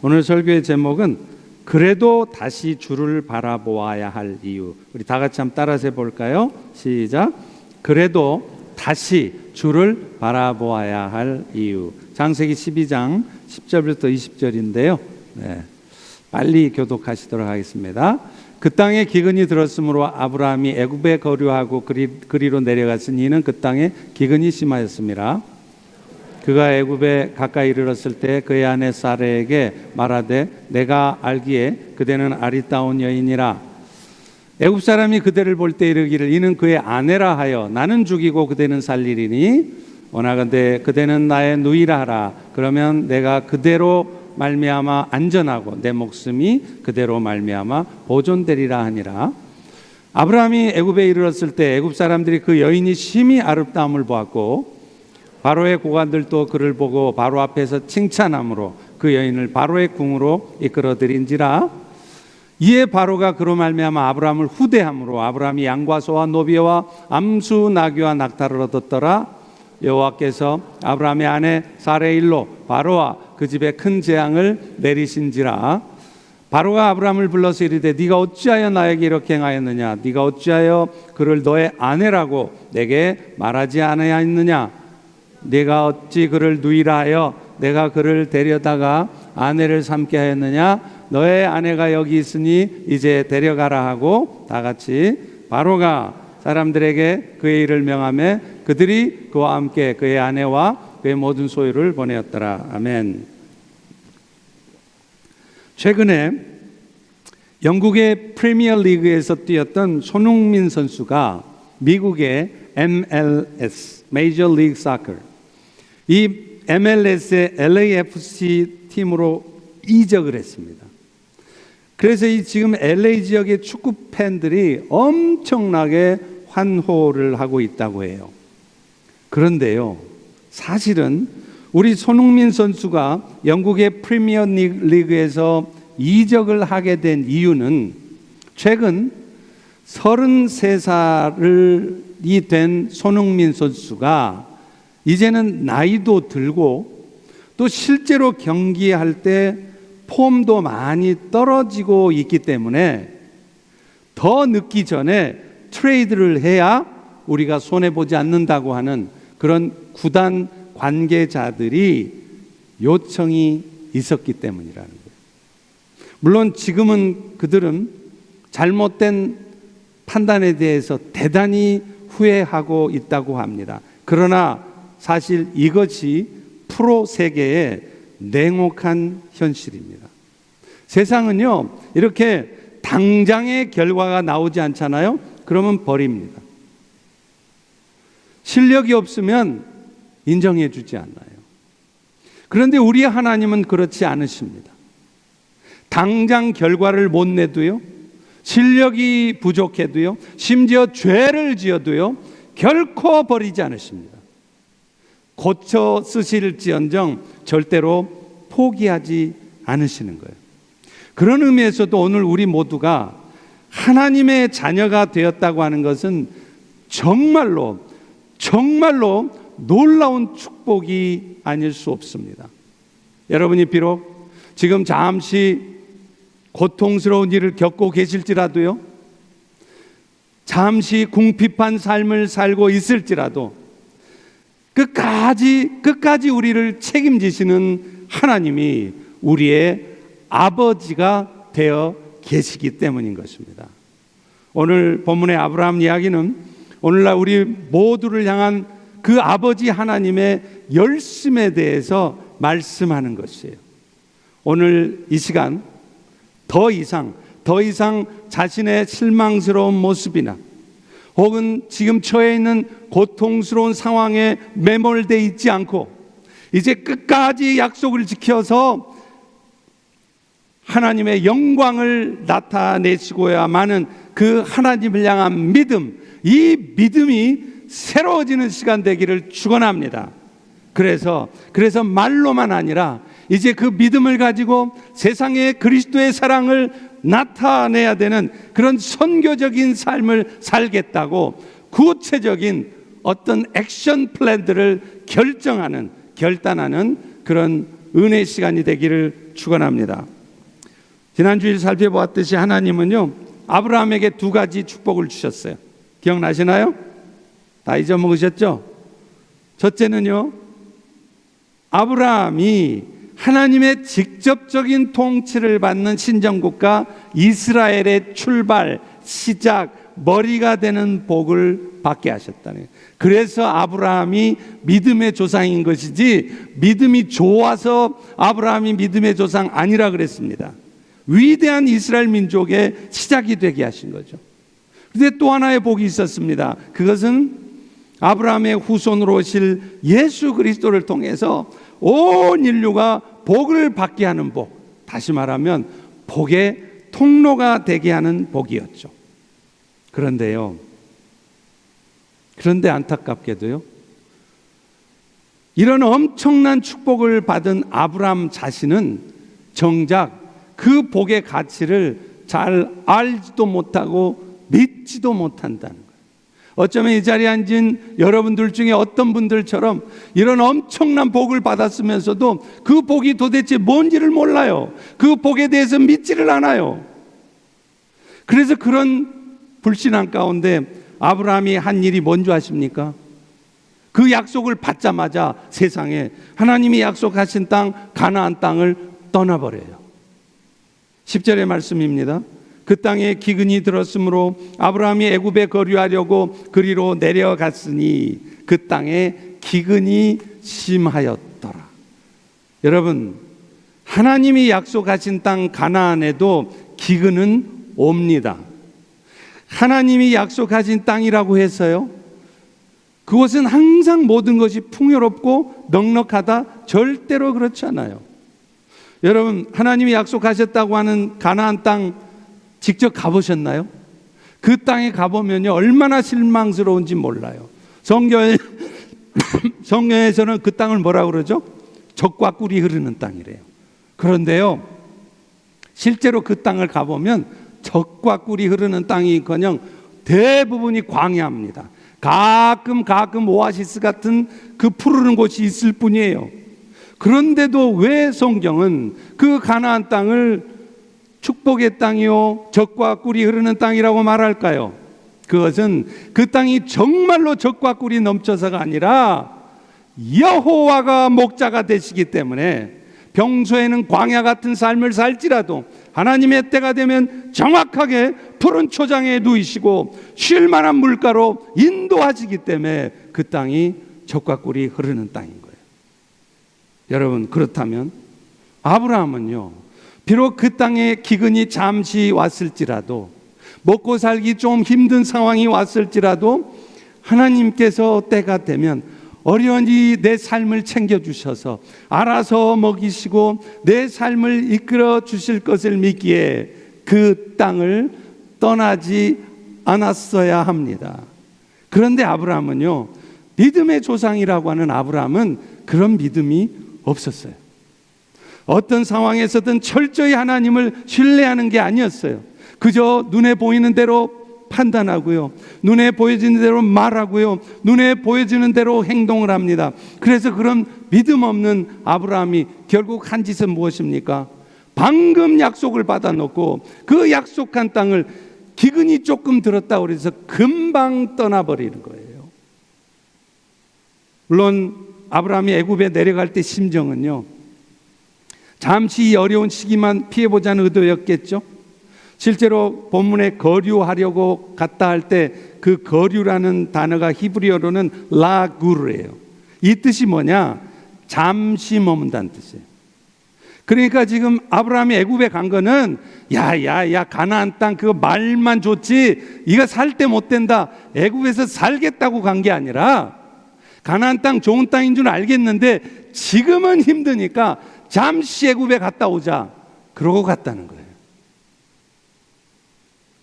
오늘 설교의 제목은 그래도 다시 주를 바라보아야 할 이유. 우리 다 같이 한번 따라서 해볼까요? 시작. 그래도 다시 주를 바라보아야 할 이유. 창세기 12장 10절부터 20절인데요. 빨리 교독하시도록 하겠습니다. 그 땅에 기근이 들었으므로 아브라함이 애굽에 거류하고 그리로 내려갔으니 이는 그 땅에 기근이 심하였습니다. 그가 애굽에 가까이 이르렀을 때 그의 아내 사라에게 말하되 내가 알기에 그대는 아리따운 여인이라. 애굽 사람이 그대를 볼 때 이르기를 이는 그의 아내라 하여 나는 죽이고 그대는 살리리니 원하건대 그대는 나의 누이라 하라. 그러면 내가 그대로 말미암아 안전하고 내 목숨이 그대로 말미암아 보존되리라 하니라. 아브라함이 애굽에 이르렀을 때 애굽 사람들이 그 여인이 심히 아름다움을 보았고 바로의 고관들도 그를 보고 바로 앞에서 칭찬함으로 그 여인을 바로의 궁으로 이끌어들인지라. 이에 바로가 그로 말미암아 아브라함을 후대함으로 아브라함이 양과 소와 노비와 암수 나귀와 낙타를 얻었더라. 여호와께서 아브라함의 아내 사라의 일로 바로와 그 집에 큰 재앙을 내리신지라. 바로가 아브라함을 불러서 이르되 네가 어찌하여 나에게 이렇게 행하였느냐? 네가 어찌하여 그를 너의 아내라고 내게 말하지 않았느냐? 네가 어찌 그를 누이라 하여 내가 그를 데려다가 아내를 삼게 하였느냐? 너의 아내가 여기 있으니 이제 데려가라 하고 다 같이 바로가 사람들에게 그의 일을 명하며 그들이 그와 함께 그의 아내와 그의 모든 소유를 보내었더라. 아멘. 최근에 영국의 프리미어 리그에서 뛰었던 손흥민 선수가 미국의 MLS, Major League Soccer, 이 MLS의 LAFC 팀으로 이적을 했습니다. 그래서 이 지금 LA 지역의 축구 팬들이 엄청나게 환호를 하고 있다고 해요. 그런데요, 사실은 우리 손흥민 선수가 영국의 프리미어 리그에서 이적을 하게 된 이유는 최근 33살이 된 손흥민 선수가 이제는 나이도 들고 또 실제로 경기할 때 폼도 많이 떨어지고 있기 때문에 더 늦기 전에 트레이드를 해야 우리가 손해보지 않는다고 하는 그런 구단 관계자들이 요청이 있었기 때문이라는 거예요. 물론 지금은 그들은 잘못된 판단에 대해서 대단히 후회하고 있다고 합니다. 그러나 사실 이것이 프로 세계의 냉혹한 현실입니다. 세상은요, 이렇게 당장의 결과가 나오지 않잖아요. 그러면 버립니다. 실력이 없으면 인정해 주지 않아요. 그런데 우리 하나님은 그렇지 않으십니다. 당장 결과를 못 내도요, 실력이 부족해도요, 심지어 죄를 지어도요, 결코 버리지 않으십니다. 고쳐 쓰실지언정 절대로 포기하지 않으시는 거예요. 그런 의미에서도 오늘 우리 모두가 하나님의 자녀가 되었다고 하는 것은 정말로 놀라운 축복이 아닐 수 없습니다. 여러분이 비록 지금 잠시 고통스러운 일을 겪고 계실지라도요, 잠시 궁핍한 삶을 살고 있을지라도 끝까지 우리를 책임지시는 하나님이 우리의 아버지가 되어 계시기 때문인 것입니다. 오늘 본문의 아브라함 이야기는 오늘날 우리 모두를 향한 그 아버지 하나님의 열심에 대해서 말씀하는 것이에요. 오늘 이 시간 더 이상 자신의 실망스러운 모습이나 혹은 지금 처해 있는 고통스러운 상황에 매몰되어 있지 않고 이제 끝까지 약속을 지켜서 하나님의 영광을 나타내시고야만은 그 하나님을 향한 믿음, 이 믿음이 새로워지는 시간 되기를 축원합니다. 그래서 말로만 아니라 이제 그 믿음을 가지고 세상에 그리스도의 사랑을 나타내야 되는 그런 선교적인 삶을 살겠다고 구체적인 어떤 액션 플랜들을 결단하는 그런 은혜 시간이 되기를 축원합니다. 지난주일 살펴보았듯이 하나님은요, 아브라함에게 두 가지 축복을 주셨어요. 기억나시나요? 다 잊어먹으셨죠? 첫째는요, 아브라함이 하나님의 직접적인 통치를 받는 신정국가 이스라엘의 출발, 시작, 머리가 되는 복을 받게 하셨다는 거예요. 그래서 아브라함이 믿음의 조상인 것이지 믿음이 좋아서 아브라함이 믿음의 조상 아니라 그랬습니다. 위대한 이스라엘 민족의 시작이 되게 하신 거죠. 그런데 또 하나의 복이 있었습니다. 그것은 아브라함의 후손으로 오실 예수 그리스도를 통해서 온 인류가 복을 받게 하는 복, 다시 말하면 복의 통로가 되게 하는 복이었죠. 그런데 안타깝게도요, 이런 엄청난 축복을 받은 아브라함 자신은 정작 그 복의 가치를 잘 알지도 못하고 믿지도 못한다는 거예요. 어쩌면 이 자리에 앉은 여러분들 중에 어떤 분들처럼 이런 엄청난 복을 받았으면서도 그 복이 도대체 뭔지를 몰라요. 그 복에 대해서 믿지를 않아요. 그래서 그런 불신앙 가운데 아브라함이 한 일이 뭔지 아십니까? 그 약속을 받자마자 세상에 하나님이 약속하신 땅 가나안 땅을 떠나버려요. 10절의 말씀입니다. 그 땅에 기근이 들었으므로 아브라함이 애굽에 거류하려고 그리로 내려갔으니 그 땅에 기근이 심하였더라. 여러분, 하나님이 약속하신 땅 가나안에도 기근은 옵니다. 하나님이 약속하신 땅이라고 해서요, 그곳은 항상 모든 것이 풍요롭고 넉넉하다? 절대로 그렇지 않아요. 여러분, 하나님이 약속하셨다고 하는 가나안 땅 직접 가보셨나요? 그 땅에 가보면요, 얼마나 실망스러운지 몰라요. 성경에서는 그 땅을 뭐라고 그러죠? 젖과 꿀이 흐르는 땅이래요. 그런데요, 실제로 그 땅을 가보면 젖과 꿀이 흐르는 땅이커녕 대부분이 광야입니다. 가끔 오아시스 같은 그 푸르른 곳이 있을 뿐이에요. 그런데도 왜 성경은 그 가나안 땅을 축복의 땅이요 젖과 꿀이 흐르는 땅이라고 말할까요? 그것은 그 땅이 정말로 젖과 꿀이 넘쳐서가 아니라 여호와가 목자가 되시기 때문에 평소에는 광야 같은 삶을 살지라도 하나님의 때가 되면 정확하게 푸른 초장에 누이시고 쉴 만한 물가로 인도하시기 때문에 그 땅이 젖과 꿀이 흐르는 땅인 거예요. 여러분, 그렇다면 아브라함은요, 비록 그 땅에 기근이 잠시 왔을지라도, 먹고 살기 좀 힘든 상황이 왔을지라도 하나님께서 때가 되면 어련히 내 삶을 챙겨주셔서 알아서 먹이시고 내 삶을 이끌어 주실 것을 믿기에 그 땅을 떠나지 않았어야 합니다. 그런데 아브라함은요, 믿음의 조상이라고 하는 아브라함은 그런 믿음이 없었어요. 어떤 상황에서든 철저히 하나님을 신뢰하는 게 아니었어요. 그저 눈에 보이는 대로 판단하고요, 눈에 보여지는 대로 말하고요, 눈에 보여지는 대로 행동을 합니다. 그래서 그런 믿음 없는 아브라함이 결국 한 짓은 무엇입니까? 방금 약속을 받아놓고 그 약속한 땅을 기근이 조금 들었다고 해서 금방 떠나버리는 거예요. 물론 아브라함이 애굽에 내려갈 때 심정은요, 잠시 이 어려운 시기만 피해보자는 의도였겠죠. 실제로 본문에 거류하려고 갔다 할 때 그 거류라는 단어가 히브리어로는 라구르예요. 이 뜻이 뭐냐? 잠시 머문다는 뜻이에요. 그러니까 지금 아브라함이 애굽에 간 거는 야 가나안 땅 그거 말만 좋지 이거 살 때 못 된다, 애굽에서 살겠다고 간 게 아니라 가나안 땅 좋은 땅인 줄 알겠는데 지금은 힘드니까 잠시 애굽에 갔다 오자, 그러고 갔다는 거예요.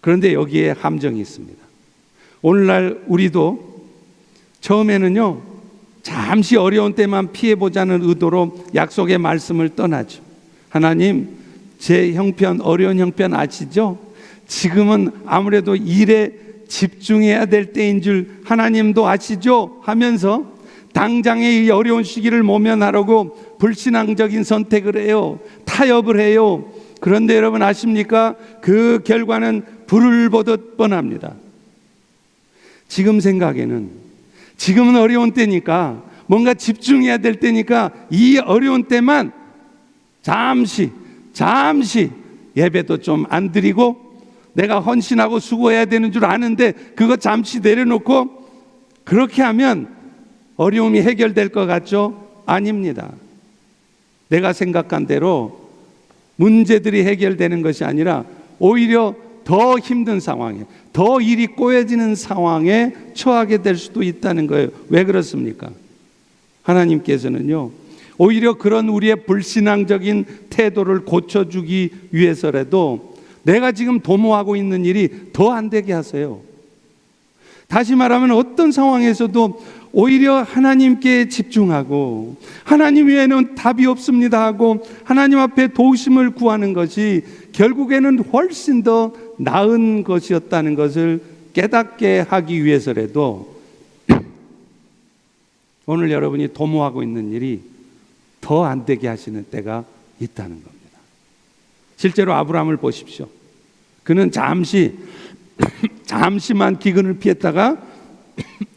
그런데 여기에 함정이 있습니다. 오늘날 우리도 처음에는요, 잠시 어려운 때만 피해보자는 의도로 약속의 말씀을 떠나죠. 하나님, 제 형편, 어려운 형편 아시죠? 지금은 아무래도 일에 집중해야 될 때인 줄 하나님도 아시죠? 하면서 당장의 이 어려운 시기를 모면하려고 불신앙적인 선택을 해요. 다 타협을 해요. 그런데 여러분 아십니까? 그 결과는 불을 보듯 뻔합니다. 지금 생각에는, 지금은 어려운 때니까, 뭔가 집중해야 될 때니까 이 어려운 때만 잠시 예배도 좀 안 드리고, 내가 헌신하고 수고해야 되는 줄 아는데 그거 잠시 내려놓고 그렇게 하면 어려움이 해결될 것 같죠? 아닙니다. 내가 생각한 대로 문제들이 해결되는 것이 아니라 오히려 더 힘든 상황에, 더 일이 꼬여지는 상황에 처하게 될 수도 있다는 거예요. 왜 그렇습니까? 하나님께서는요, 오히려 그런 우리의 불신앙적인 태도를 고쳐주기 위해서라도 내가 지금 도모하고 있는 일이 더 안 되게 하세요. 다시 말하면 어떤 상황에서도 오히려 하나님께 집중하고, 하나님 외에는 답이 없습니다 하고 하나님 앞에 도우심을 구하는 것이 결국에는 훨씬 더 나은 것이었다는 것을 깨닫게 하기 위해서라도 오늘 여러분이 도모하고 있는 일이 더 안 되게 하시는 때가 있다는 겁니다. 실제로 아브라함을 보십시오. 그는 잠시만 기근을 피했다가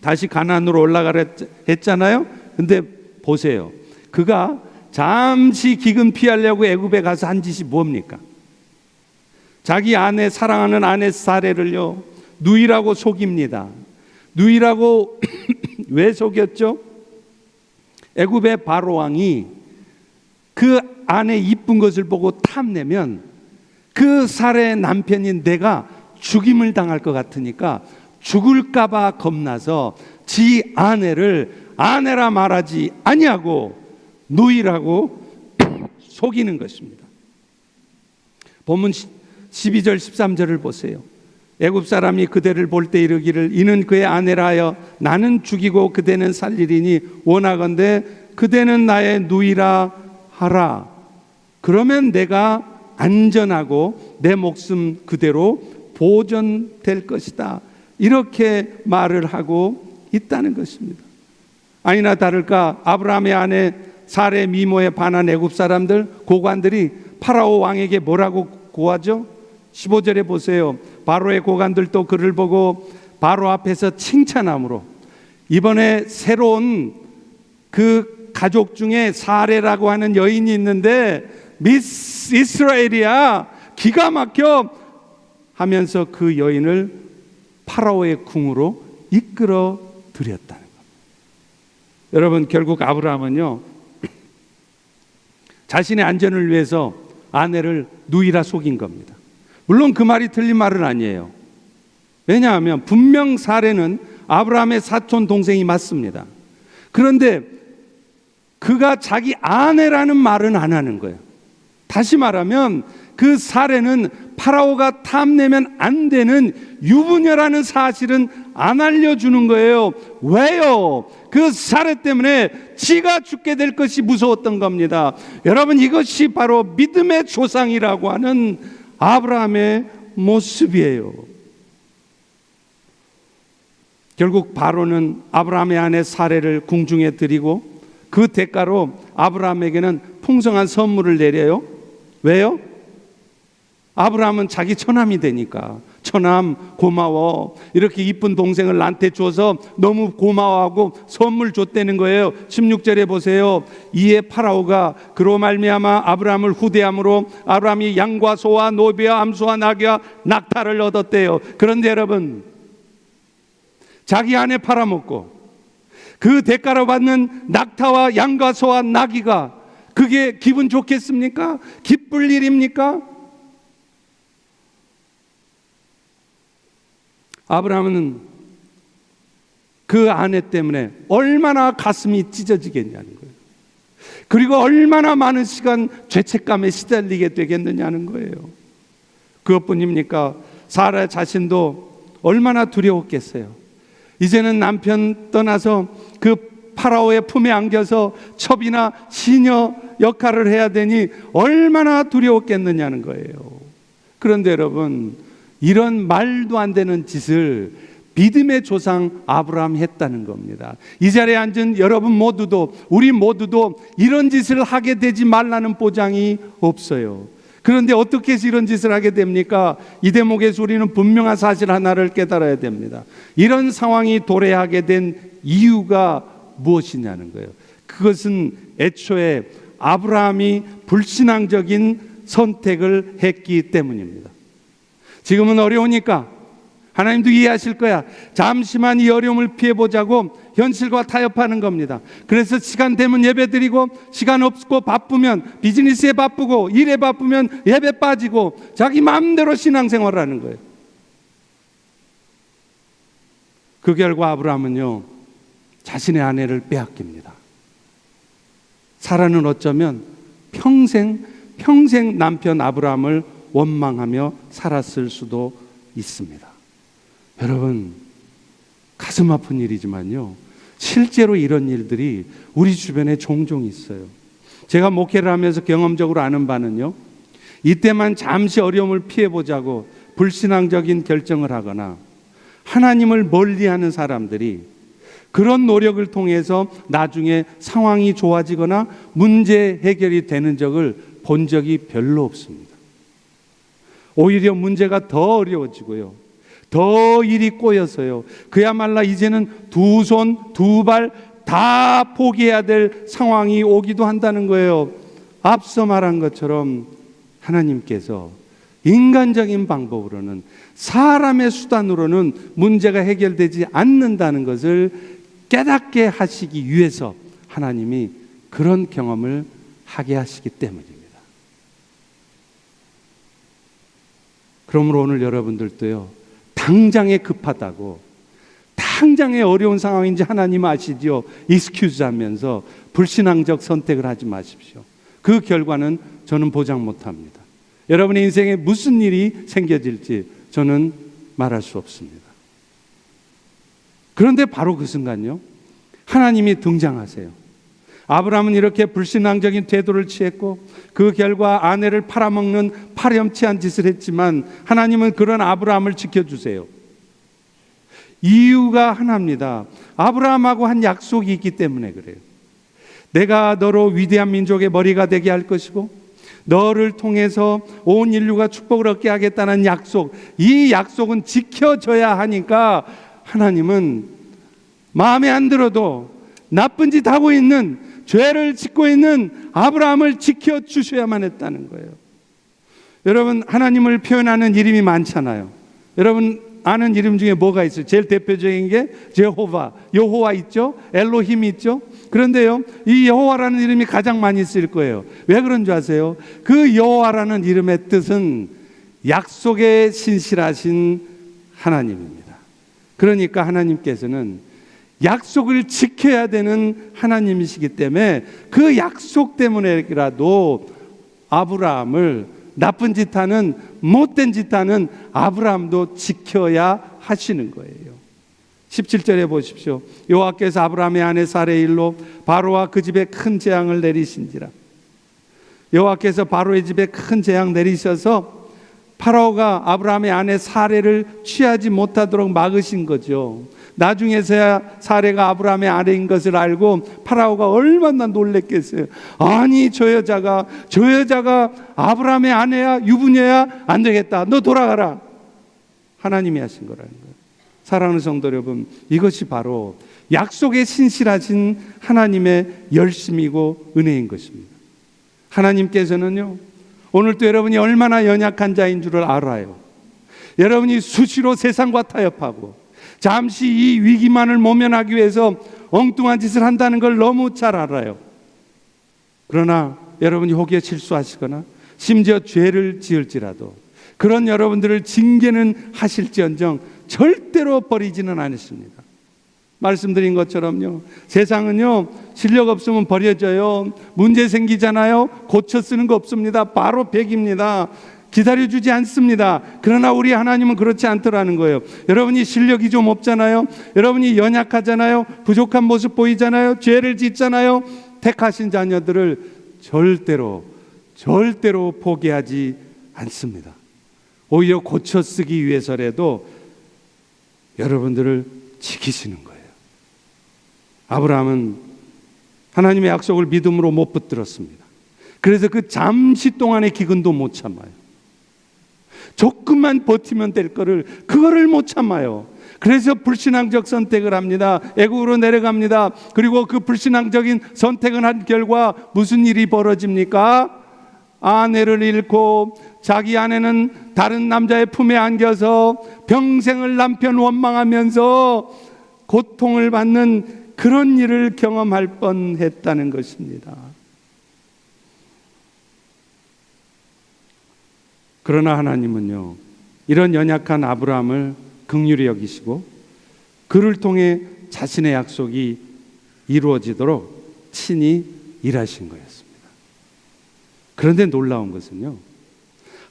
다시 가나안으로 올라가라 했잖아요. 근데 보세요. 그가 잠시 기근 피하려고 애굽에 가서 한 짓이 뭡니까? 자기 아내, 사랑하는 아내 사레를요, 누이라고 속입니다. 누이라고 왜 속였죠? 애굽의 바로 왕이 그 아내 이쁜 것을 보고 탐내면 그 사례 남편인 내가 죽임을 당할 것 같으니까 죽을까봐 겁나서 지 아내를 아내라 말하지 아니하고 누이라고 속이는 것입니다. 본문 12절 13절을 보세요. 애굽 사람이 그대를 볼 때 이르기를 이는 그의 아내라 하여 나는 죽이고 그대는 살리리니 원하건대 그대는 나의 누이라 하라. 그러면 내가 안전하고 내 목숨 그대로 보존될 것이다. 이렇게 말을 하고 있다는 것입니다. 아니나 다를까 아브라함의 아내 사레 미모에 반한 애굽 사람들, 고관들이 파라오 왕에게 뭐라고 고하죠? 15절에 보세요. 바로의 고관들도 그를 보고 바로 앞에서 칭찬함으로, 이번에 새로운 그 가족 중에 사레라고 하는 여인이 있는데 미스 이스라엘이야, 기가 막혀 하면서 그 여인을 파라오의 궁으로 이끌어 들였다는 겁니다. 여러분, 결국 아브라함은요, 자신의 안전을 위해서 아내를 누이라 속인 겁니다. 물론 그 말이 틀린 말은 아니에요. 왜냐하면 분명 사레는 아브라함의 사촌 동생이 맞습니다. 그런데 그가 자기 아내라는 말은 안 하는 거예요. 다시 말하면 그 사례는 파라오가 탐내면 안 되는 유부녀라는 사실은 안 알려주는 거예요. 왜요? 그 사례 때문에 지가 죽게 될 것이 무서웠던 겁니다. 여러분, 이것이 바로 믿음의 조상이라고 하는 아브라함의 모습이에요. 결국 바로는 아브라함의 아내 사례를 궁중에 드리고 그 대가로 아브라함에게는 풍성한 선물을 내려요. 왜요? 아브라함은 자기 처남이 되니까, 처남 고마워, 이렇게 이쁜 동생을 나한테 줘서 너무 고마워하고 선물 줬다는 거예요. 16절에 보세요. 이에 파라오가 그로 말미암아 아브라함을 후대함으로 아브라함이 양과 소와 노비와 암소와 나귀와 낙타를 얻었대요. 그런데 여러분, 자기 아내 팔아먹고 그 대가로 받는 낙타와 양과 소와 나귀가 그게 기분 좋겠습니까? 기쁠 일입니까? 아브라함은 그 아내 때문에 얼마나 가슴이 찢어지겠냐는 거예요. 그리고 얼마나 많은 시간 죄책감에 시달리게 되겠느냐는 거예요. 그것뿐입니까? 사라 자신도 얼마나 두려웠겠어요. 이제는 남편 떠나서 그 파라오의 품에 안겨서 첩이나 시녀 역할을 해야 되니 얼마나 두려웠겠느냐는 거예요. 그런데 여러분, 이런 말도 안 되는 짓을 믿음의 조상 아브라함이 했다는 겁니다. 이 자리에 앉은 여러분 모두도, 우리 모두도 이런 짓을 하게 되지 말라는 보장이 없어요. 그런데 어떻게 해서 이런 짓을 하게 됩니까? 이 대목에서 우리는 분명한 사실 하나를 깨달아야 됩니다. 이런 상황이 도래하게 된 이유가 무엇이냐는 거예요. 그것은 애초에 아브라함이 불신앙적인 선택을 했기 때문입니다. 지금은 어려우니까 하나님도 이해하실 거야. 잠시만 이 어려움을 피해보자고 현실과 타협하는 겁니다. 그래서 시간 되면 예배드리고, 시간 없고 바쁘면 비즈니스에 바쁘고, 일에 바쁘면 예배 빠지고, 자기 마음대로 신앙생활을 하는 거예요. 그 결과 아브라함은요, 자신의 아내를 빼앗깁니다. 사라는 어쩌면 평생 남편 아브라함을 원망하며 살았을 수도 있습니다. 여러분, 가슴 아픈 일이지만요, 실제로 이런 일들이 우리 주변에 종종 있어요. 제가 목회를 하면서 경험적으로 아는 바는요, 이때만 잠시 어려움을 피해보자고 불신앙적인 결정을 하거나 하나님을 멀리하는 사람들이 그런 노력을 통해서 나중에 상황이 좋아지거나 문제 해결이 되는 적을 본 적이 별로 없습니다. 오히려 문제가 더 어려워지고요, 더 일이 꼬여서요, 그야말로 이제는 두 손, 두 발 다 포기해야 될 상황이 오기도 한다는 거예요. 앞서 말한 것처럼 하나님께서 인간적인 방법으로는, 사람의 수단으로는 문제가 해결되지 않는다는 것을 깨닫게 하시기 위해서 하나님이 그런 경험을 하게 하시기 때문입니다. 그러므로 오늘 여러분들도요, 당장에 급하다고, 당장에 어려운 상황인지 하나님 아시죠? 익스큐즈 하면서 불신앙적 선택을 하지 마십시오. 그 결과는 저는 보장 못합니다. 여러분의 인생에 무슨 일이 생겨질지 저는 말할 수 없습니다. 그런데 바로 그 순간요, 하나님이 등장하세요. 아브라함은 이렇게 불신앙적인 태도를 취했고, 그 결과 아내를 팔아먹는 파렴치한 짓을 했지만 하나님은 그런 아브라함을 지켜주세요. 이유가 하나입니다. 아브라함하고 한 약속이 있기 때문에 그래요. 내가 너로 위대한 민족의 머리가 되게 할 것이고, 너를 통해서 온 인류가 축복을 얻게 하겠다는 약속, 이 약속은 지켜져야 하니까 하나님은 마음에 안 들어도 나쁜 짓 하고 있는, 죄를 짓고 있는 아브라함을 지켜주셔야만 했다는 거예요. 여러분, 하나님을 표현하는 이름이 많잖아요. 여러분 아는 이름 중에 뭐가 있어요? 제일 대표적인 게 여호와 있죠? 엘로힘 있죠? 그런데요, 이 여호와라는 이름이 가장 많이 쓰일 거예요. 왜 그런 줄 아세요? 그 여호와라는 이름의 뜻은 약속에 신실하신 하나님입니다. 그러니까 하나님께서는 약속을 지켜야 되는 하나님이시기 때문에 그 약속 때문에라도 아브라함을, 나쁜 짓 하는, 못된 짓 하는 아브라함도 지켜야 하시는 거예요. 17절에 보십시오. 여호와께서 아브라함의 아내 사레의 일로 바로와 그 집에 큰 재앙을 내리신지라. 여호와께서 바로의 집에 큰 재앙 내리셔서 파라오가 아브라함의 아내 사레를 취하지 못하도록 막으신 거죠. 나중에서야 사레가 아브라함의 아내인 것을 알고 파라오가 얼마나 놀랬겠어요. 아니, 저 여자가 아브라함의 아내야, 유부녀야, 안 되겠다, 너 돌아가라. 하나님이 하신 거라는 거예요. 사랑하는 성도 여러분, 이것이 바로 약속에 신실하신 하나님의 열심이고 은혜인 것입니다. 하나님께서는요, 오늘도 여러분이 얼마나 연약한 자인 줄을 알아요. 여러분이 수시로 세상과 타협하고 잠시 이 위기만을 모면하기 위해서 엉뚱한 짓을 한다는 걸 너무 잘 알아요. 그러나 여러분이 혹여 실수하시거나 심지어 죄를 지을지라도 그런 여러분들을 징계는 하실지언정 절대로 버리지는 않으십니다. 말씀드린 것처럼요, 세상은요, 실력 없으면 버려져요. 문제 생기잖아요, 고쳐 쓰는 거 없습니다. 바로 백입니다. 기다려주지 않습니다. 그러나 우리 하나님은 그렇지 않더라는 거예요. 여러분이 실력이 좀 없잖아요, 여러분이 연약하잖아요, 부족한 모습 보이잖아요, 죄를 짓잖아요, 택하신 자녀들을 절대로 포기하지 않습니다. 오히려 고쳐 쓰기 위해서라도 여러분들을 지키시는 거예요. 아브라함은 하나님의 약속을 믿음으로 못 붙들었습니다. 그래서 그 잠시 동안의 기근도 못 참아요. 조금만 버티면 될 거를 그거를 못 참아요. 그래서 불신앙적 선택을 합니다. 애국으로 내려갑니다. 그리고 그 불신앙적인 선택을 한 결과 무슨 일이 벌어집니까? 아내를 잃고 자기 아내는 다른 남자의 품에 안겨서 평생을 남편 원망하면서 고통을 받는 그런 일을 경험할 뻔했다는 것입니다. 그러나 하나님은요, 이런 연약한 아브라함을 긍휼히 여기시고 그를 통해 자신의 약속이 이루어지도록 친히 일하신 거였습니다. 그런데 놀라운 것은요,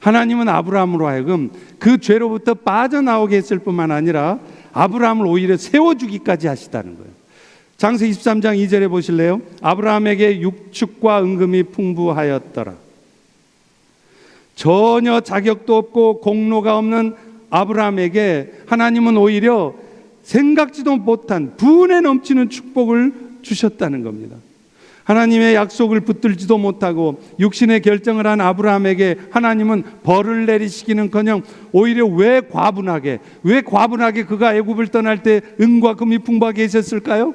하나님은 아브라함으로 하여금 그 죄로부터 빠져나오게 했을 뿐만 아니라 아브라함을 오히려 세워주기까지 하시다는 거예요. 창세기 23장 2절에 보실래요? 아브라함에게 육축과 은금이 풍부하였더라. 전혀 자격도 없고 공로가 없는 아브라함에게 하나님은 오히려 생각지도 못한 분에 넘치는 축복을 주셨다는 겁니다. 하나님의 약속을 붙들지도 못하고 육신의 결정을 한 아브라함에게 하나님은 벌을 내리시기는커녕 오히려 왜 과분하게 그가 애굽을 떠날 때 은과 금이 풍부하게 하셨을까요?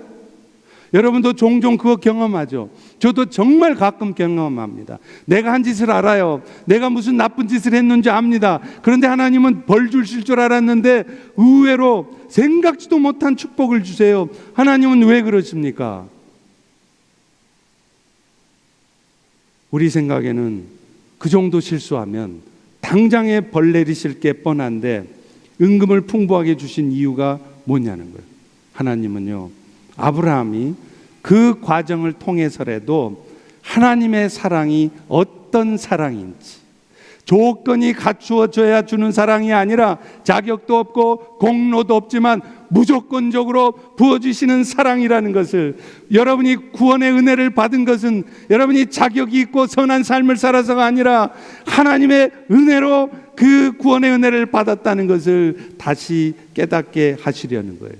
여러분도 종종 그거 경험하죠. 저도 정말 가끔 경험합니다. 내가 한 짓을 알아요. 내가 무슨 나쁜 짓을 했는지 압니다. 그런데 하나님은 벌 주실 줄 알았는데 의외로 생각지도 못한 축복을 주세요. 하나님은 왜 그러십니까? 우리 생각에는 그 정도 실수하면 당장에 벌 내리실 게 뻔한데 은금을 풍부하게 주신 이유가 뭐냐는 거예요. 하나님은요, 아브라함이 그 과정을 통해서라도 하나님의 사랑이 어떤 사랑인지, 조건이 갖추어져야 주는 사랑이 아니라 자격도 없고 공로도 없지만 무조건적으로 부어주시는 사랑이라는 것을, 여러분이 구원의 은혜를 받은 것은 여러분이 자격이 있고 선한 삶을 살아서가 아니라 하나님의 은혜로 그 구원의 은혜를 받았다는 것을 다시 깨닫게 하시려는 거예요.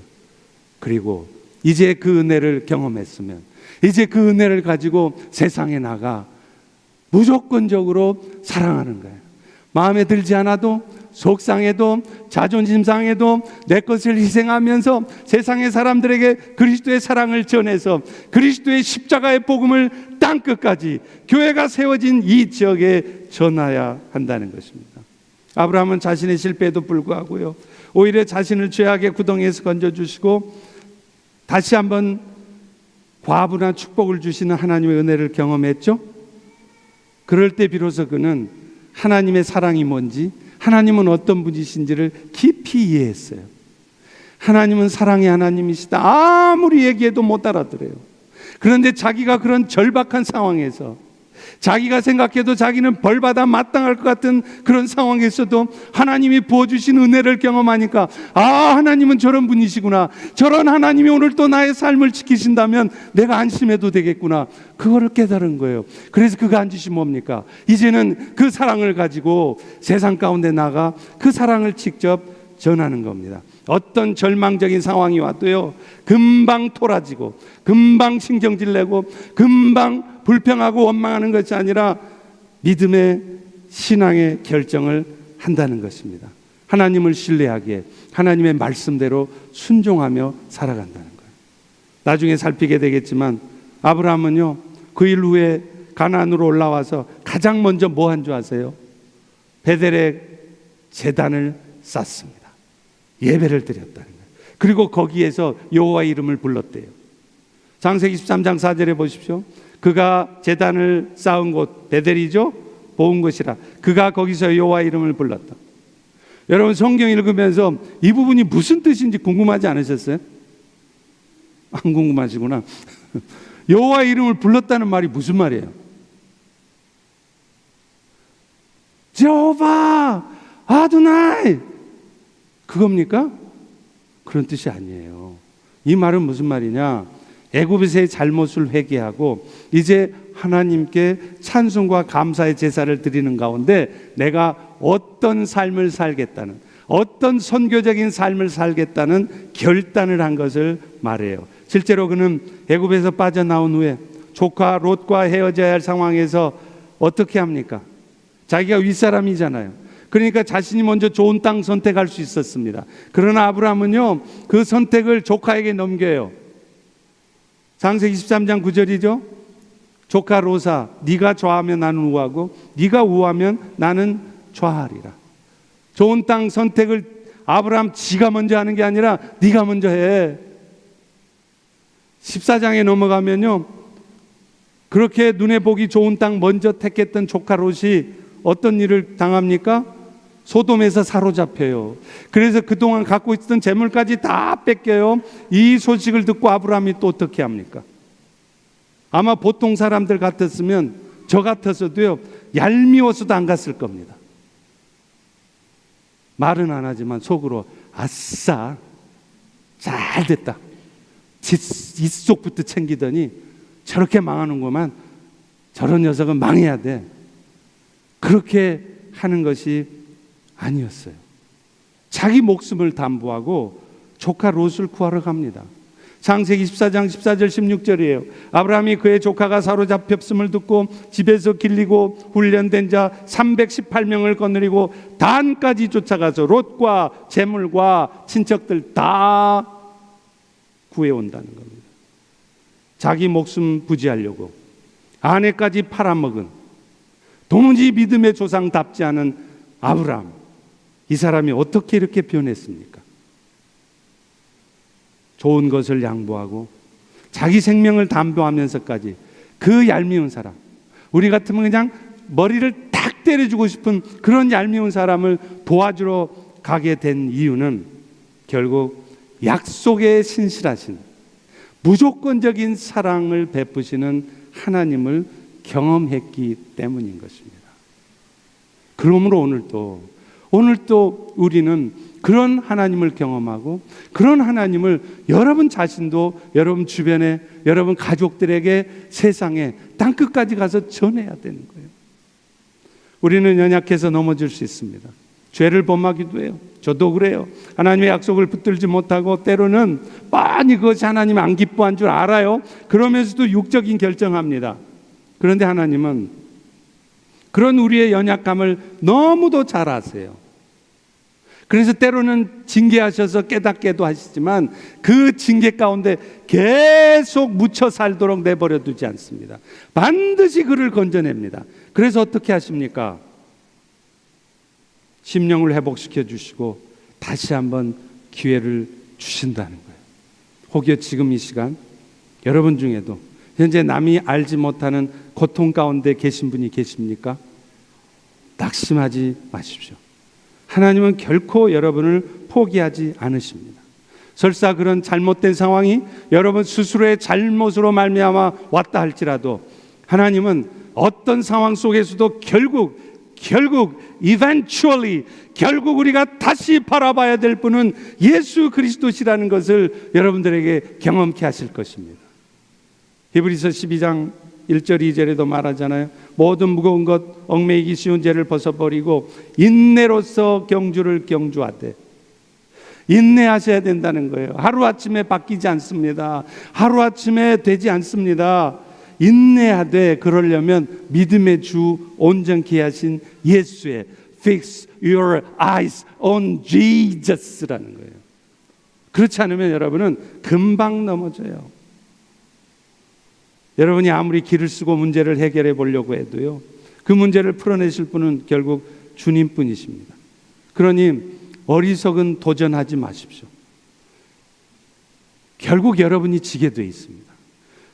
그리고 이제 그 은혜를 경험했으면 이제 그 은혜를 가지고 세상에 나가 무조건적으로 사랑하는 거예요. 마음에 들지 않아도, 속상해도, 자존심 상해도 내 것을 희생하면서 세상의 사람들에게 그리스도의 사랑을 전해서 그리스도의 십자가의 복음을 땅끝까지 교회가 세워진 이 지역에 전해야 한다는 것입니다. 아브라함은 자신의 실패에도 불구하고요, 오히려 자신을 죄악의 구덩이에서 건져주시고 다시 한번 과분한 축복을 주시는 하나님의 은혜를 경험했죠. 그럴 때 비로소 그는 하나님의 사랑이 뭔지, 하나님은 어떤 분이신지를 깊이 이해했어요. 하나님은 사랑의 하나님이시다. 아무리 얘기해도 못 알아들어요. 그런데 자기가 그런 절박한 상황에서, 자기가 생각해도 자기는 벌받아 마땅할 것 같은 그런 상황에서도 하나님이 부어주신 은혜를 경험하니까, 아, 하나님은 저런 분이시구나, 저런 하나님이 오늘 또 나의 삶을 지키신다면 내가 안심해도 되겠구나, 그거를 깨달은 거예요. 그래서 그가 한 짓이 뭡니까? 이제는 그 사랑을 가지고 세상 가운데 나가 그 사랑을 직접 전하는 겁니다. 어떤 절망적인 상황이 와도요, 금방 토라지고 금방 신경질 내고 금방 불평하고 원망하는 것이 아니라 믿음의 신앙의 결정을 한다는 것입니다. 하나님을 신뢰하기에 하나님의 말씀대로 순종하며 살아간다는 거예요. 나중에 살피게 되겠지만 아브라함은요, 그 일 후에 가나안으로 올라와서 가장 먼저 뭐 한 줄 아세요? 베델에 제단을 쌓습니다. 예배를 드렸다는 거예요. 그리고 거기에서 여호와 이름을 불렀대요. 창세기 13장 4절에 보십시오. 그가 제단을 쌓은 곳 베델이죠, 보은 곳이라 그가 거기서 여호와 이름을 불렀다. 여러분, 성경 읽으면서 이 부분이 무슨 뜻인지 궁금하지 않으셨어요? 안 궁금하시구나. 여호와 이름을 불렀다는 말이 무슨 말이에요? 제호바 아도나이, 그겁니까? 그런 뜻이 아니에요. 이 말은 무슨 말이냐? 애굽에서의 잘못을 회개하고 이제 하나님께 찬송과 감사의 제사를 드리는 가운데 내가 어떤 삶을 살겠다는, 어떤 선교적인 삶을 살겠다는 결단을 한 것을 말해요. 실제로 그는 애굽에서 빠져나온 후에 조카 롯과 헤어져야 할 상황에서 어떻게 합니까? 자기가 윗사람이잖아요. 그러니까 자신이 먼저 좋은 땅 선택할 수 있었습니다. 그러나 아브라함은요, 그 선택을 조카에게 넘겨요. 창세기 13장 9절이죠. 조카 롯아, 네가 좌하면 나는 우하고 네가 우하면 나는 좌하리라. 좋은 땅 선택을 아브라함 지가 먼저 하는 게 아니라 네가 먼저 해. 14장에 넘어가면요, 그렇게 눈에 보기 좋은 땅 먼저 택했던 조카 롯이 어떤 일을 당합니까? 소돔에서 사로잡혀요. 그래서 그동안 갖고 있었던 재물까지 다 뺏겨요. 이 소식을 듣고 아브라함이 또 어떻게 합니까? 아마 보통 사람들 같았으면, 저 같아서도요, 얄미워서도 안 갔을 겁니다. 말은 안 하지만 속으로 아싸, 잘 됐다. 뒷속부터 챙기더니 저렇게 망하는구만. 저런 녀석은 망해야 돼. 그렇게 하는 것이 아니었어요. 자기 목숨을 담보하고 조카 롯을 구하러 갑니다. 창세기 14장 14절 16절이에요. 아브라함이 그의 조카가 사로잡혔음을 듣고 집에서 길리고 훈련된 자 318명을 거느리고 단까지 쫓아가서 롯과 재물과 친척들 다 구해온다는 겁니다. 자기 목숨 부지하려고 아내까지 팔아먹은 도무지 믿음의 조상답지 않은 아브라함, 이 사람이 어떻게 이렇게 변했습니까? 좋은 것을 양보하고 자기 생명을 담보하면서까지 그 얄미운 사람, 우리 같으면 그냥 머리를 탁 때려주고 싶은 그런 얄미운 사람을 도와주러 가게 된 이유는 결국 약속에 신실하신 무조건적인 사랑을 베푸시는 하나님을 경험했기 때문인 것입니다. 그러므로 오늘도 우리는 그런 하나님을 경험하고 그런 하나님을 여러분 자신도 여러분 주변에 여러분 가족들에게 세상에 땅끝까지 가서 전해야 되는 거예요. 우리는 연약해서 넘어질 수 있습니다. 죄를 범하기도 해요. 저도 그래요. 하나님의 약속을 붙들지 못하고 때로는 뻔히 그것이 하나님 안 기뻐한 줄 알아요. 그러면서도 육적인 결정합니다. 그런데 하나님은 그런 우리의 연약함을 너무도 잘 아세요. 그래서 때로는 징계하셔서 깨닫게도 하시지만 그 징계 가운데 계속 묻혀 살도록 내버려 두지 않습니다. 반드시 그를 건져냅니다. 그래서 어떻게 하십니까? 심령을 회복시켜 주시고 다시 한번 기회를 주신다는 거예요. 혹여 지금 이 시간 여러분 중에도 현재 남이 알지 못하는 고통 가운데 계신 분이 계십니까? 낙심하지 마십시오. 하나님은 결코 여러분을 포기하지 않으십니다. 설사 그런 잘못된 상황이 여러분 스스로의 잘못으로 말미암아 왔다 할지라도 하나님은 어떤 상황 속에서도 결국 eventually 결국 우리가 다시 바라봐야 될 분은 예수 그리스도시라는 것을 여러분들에게 경험케 하실 것입니다. 히브리서 12장 1절 2절에도 말하잖아요. 모든 무거운 것 얽매이기 쉬운 죄를 벗어버리고 인내로서 경주를 경주하되, 인내하셔야 된다는 거예요. 하루아침에 바뀌지 않습니다. 하루아침에 되지 않습니다. 인내하되, 그러려면 믿음의 주 온전케 하신 예수의 Fix your eyes on Jesus라는 거예요. 그렇지 않으면 여러분은 금방 넘어져요. 여러분이 아무리 길을 쓰고 문제를 해결해 보려고 해도요, 그 문제를 풀어내실 분은 결국 주님뿐이십니다. 그러니 어리석은 도전하지 마십시오. 결국 여러분이 지게 돼 있습니다.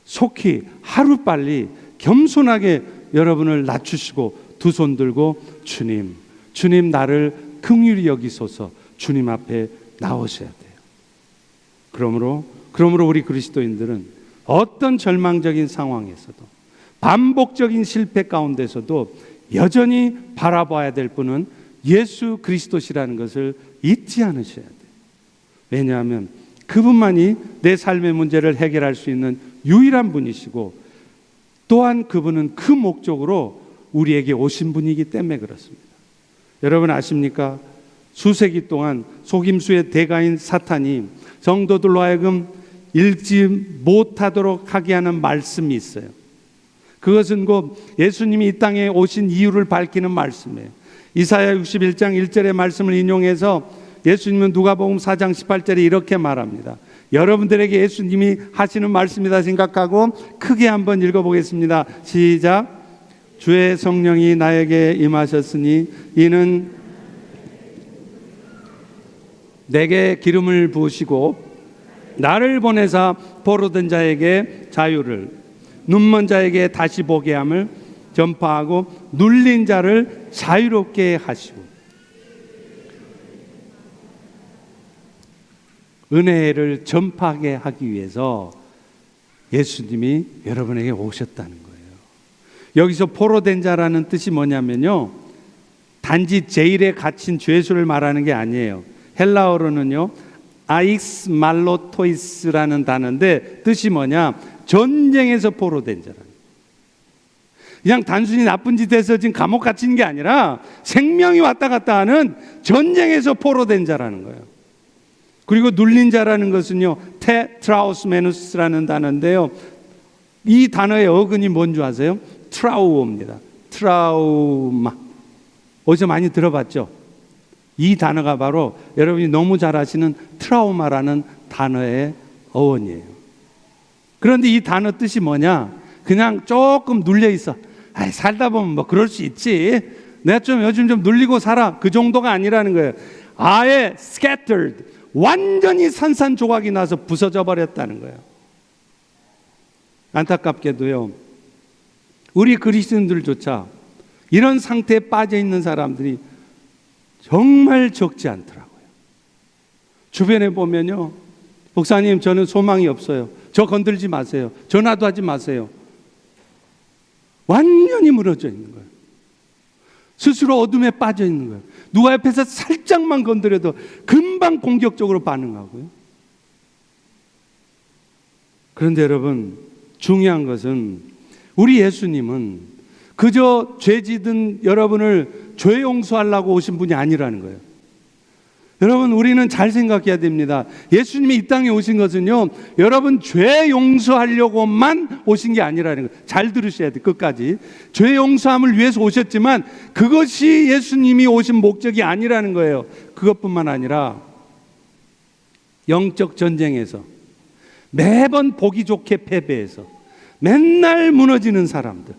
속히 하루빨리 겸손하게 여러분을 낮추시고 두 손 들고 주님 나를 긍휼히 여기소서, 주님 앞에 나오셔야 돼요. 그러므로 우리 그리스도인들은 어떤 절망적인 상황에서도 반복적인 실패 가운데서도 여전히 바라봐야 될 분은 예수 그리스도시라는 것을 잊지 않으셔야 돼요. 왜냐하면 그분만이 내 삶의 문제를 해결할 수 있는 유일한 분이시고, 또한 그분은 그 목적으로 우리에게 오신 분이기 때문에 그렇습니다. 여러분 아십니까? 수세기 동안 속임수의 대가인 사탄이 성도들로 하여금 읽지 못하도록 하게 하는 말씀이 있어요. 그것은 곧 예수님이 이 땅에 오신 이유를 밝히는 말씀이에요. 이사야 61장 1절의 말씀을 인용해서 예수님은 누가복음 4장 18절에 이렇게 말합니다. 여러분들에게 예수님이 하시는 말씀이다 생각하고 크게 한번 읽어보겠습니다. 시작. 주의 성령이 나에게 임하셨으니 이는 내게 기름을 부으시고 나를 보내사 포로된 자에게 자유를, 눈먼 자에게 다시 보게 함을 전파하고 눌린 자를 자유롭게 하시고. 은혜를 전파하게 하기 위해서 예수님이 여러분에게 오셨다는 거예요. 여기서 포로된 자라는 뜻이 뭐냐면요, 단지 제일에 갇힌 죄수를 말하는 게 아니에요. 헬라어로는요 아익스 말로토이스라는 단어인데 뜻이 뭐냐, 전쟁에서 포로된 자라. 그냥 단순히 나쁜 짓 해서 지금 감옥 갇힌 게 아니라 생명이 왔다 갔다 하는 전쟁에서 포로된 자라는 거예요. 그리고 눌린 자라는 것은요 테트라우스메누스라는 단어인데요, 이 단어의 어근이 뭔지 아세요? 트라우어입니다. 트라우마. 어디서 많이 들어봤죠? 이 단어가 바로 여러분이 너무 잘 아시는 트라우마라는 단어의 어원이에요. 그런데 이 단어 뜻이 뭐냐, 그냥 조금 눌려 있어, 살다 보면 뭐 그럴 수 있지, 내가 좀 요즘 좀 눌리고 살아, 그 정도가 아니라는 거예요. 아예 scattered, 완전히 산산조각이 나서 부서져 버렸다는 거예요. 안타깝게도요 우리 그리스도인들조차 이런 상태에 빠져 있는 사람들이 정말 적지 않더라고요. 주변에 보면요, 목사님 저는 소망이 없어요, 저 건들지 마세요, 전화도 하지 마세요. 완전히 무너져 있는 거예요. 스스로 어둠에 빠져 있는 거예요. 누가 옆에서 살짝만 건드려도 금방 공격적으로 반응하고요. 그런데 여러분, 중요한 것은 우리 예수님은 그저 죄 짓은 여러분을 죄 용서하려고 오신 분이 아니라는 거예요. 여러분, 우리는 잘 생각해야 됩니다. 예수님이 이 땅에 오신 것은요 여러분 죄 용서하려고만 오신 게 아니라는 거예요. 잘 들으셔야 돼요. 끝까지. 죄 용서함을 위해서 오셨지만 그것이 예수님이 오신 목적이 아니라는 거예요. 그것뿐만 아니라 영적 전쟁에서 매번 보기 좋게 패배해서 맨날 무너지는 사람들,